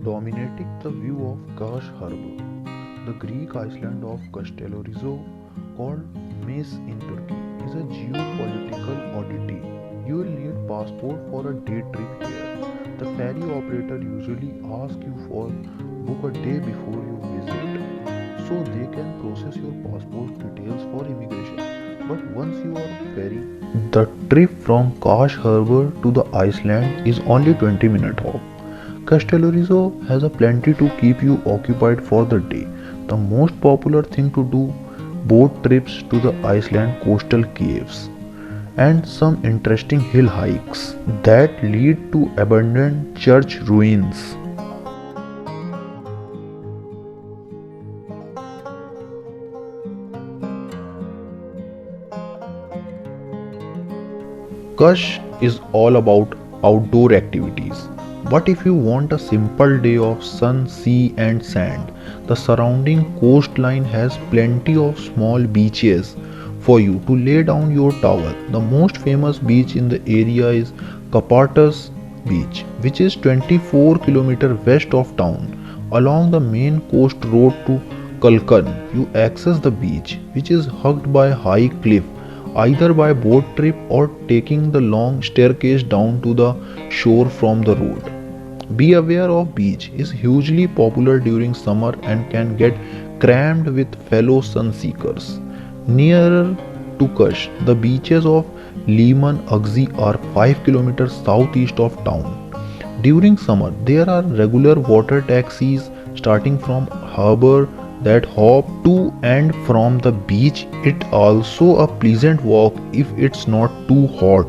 Dominating the view of Kash Harbor, the Greek island of Castellorizo, called Mace in Turkey, is a geopolitical oddity. You will need passport for a day trip here. The ferry operator usually asks you for book a day before you visit, so they can process your passport details for immigration. But once you are ferry, the trip from Kash Harbor to the Iceland is only 20-minute walk. Castellorizo has a plenty to keep you occupied for the day. The most popular thing to do boat trips to the Iceland coastal caves and some interesting hill hikes that lead to abandoned church ruins. Kush is all about outdoor activities. But if you want a simple day of sun, sea, and sand, the surrounding coastline has plenty of small beaches for you to lay down your towel. The most famous beach in the area is Kapatas Beach, which is 24 km west of town. Along the main coast road to Kalkan, you access the beach, which is hugged by a high cliff either by boat trip or taking the long staircase down to the shore from the road. Be aware of beach is hugely popular during summer and can get crammed with fellow sun seekers. Nearer to Kush, the beaches of Liman Agzi are 5 kilometers southeast of town. During summer, there are regular water taxis starting from harbor that hop to and from the beach. It also a pleasant walk if it's not too hot.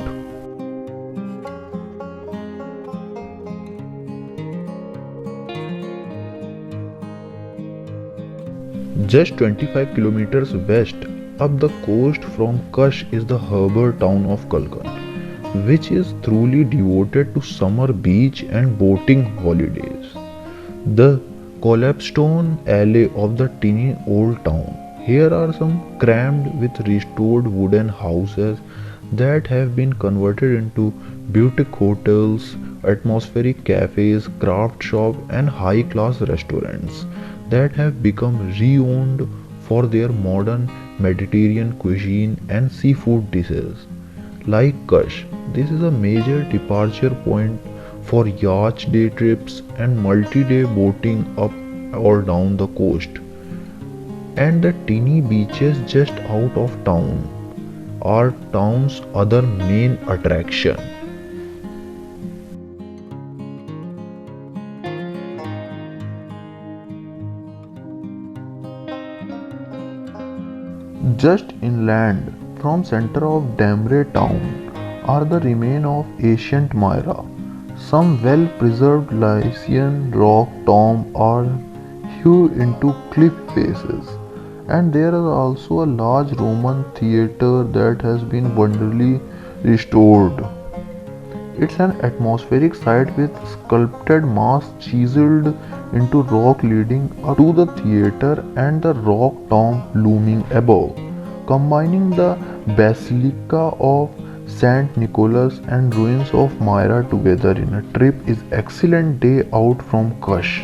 Just 25 kilometers west up the coast from Kush is the harbor town of Kalkan, which is truly devoted to summer beach and boating holidays. The cobblestone alley of the teeny old town. Here are some crammed with restored wooden houses that have been converted into boutique hotels, atmospheric cafes, craft shops, and high class restaurants that have become renowned for their modern Mediterranean cuisine and seafood dishes. Like Kush, this is a major departure point for yacht day trips and multi-day boating up or down the coast. And the teeny beaches just out of town are town's other main attraction. Just inland from center of Damre town are the remains of ancient Myra. Some well-preserved Lycian rock tombs are hewn into cliff faces, and there is also a large Roman theatre that has been wonderfully restored. It's an atmospheric site with sculpted masks chiseled into rock leading up to the theatre and the rock tomb looming above. Combining the Basilica of St. Nicholas and ruins of Myra together in a trip is excellent day out from Kush.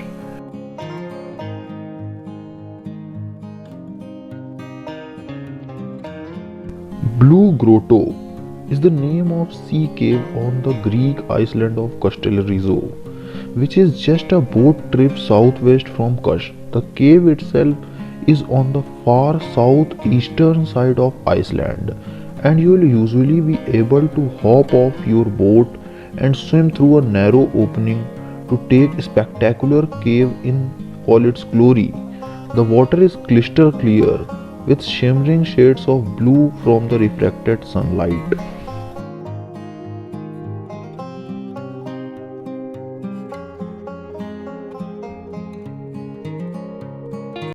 Blue Grotto is the name of sea cave on the Greek island of Castellorizo, which is just a boat trip southwest from Kush. The cave itself is on the far southeastern side of Iceland, and you will usually be able to hop off your boat and swim through a narrow opening to take a spectacular cave in all its glory. The water is crystal clear with shimmering shades of blue from the reflected sunlight.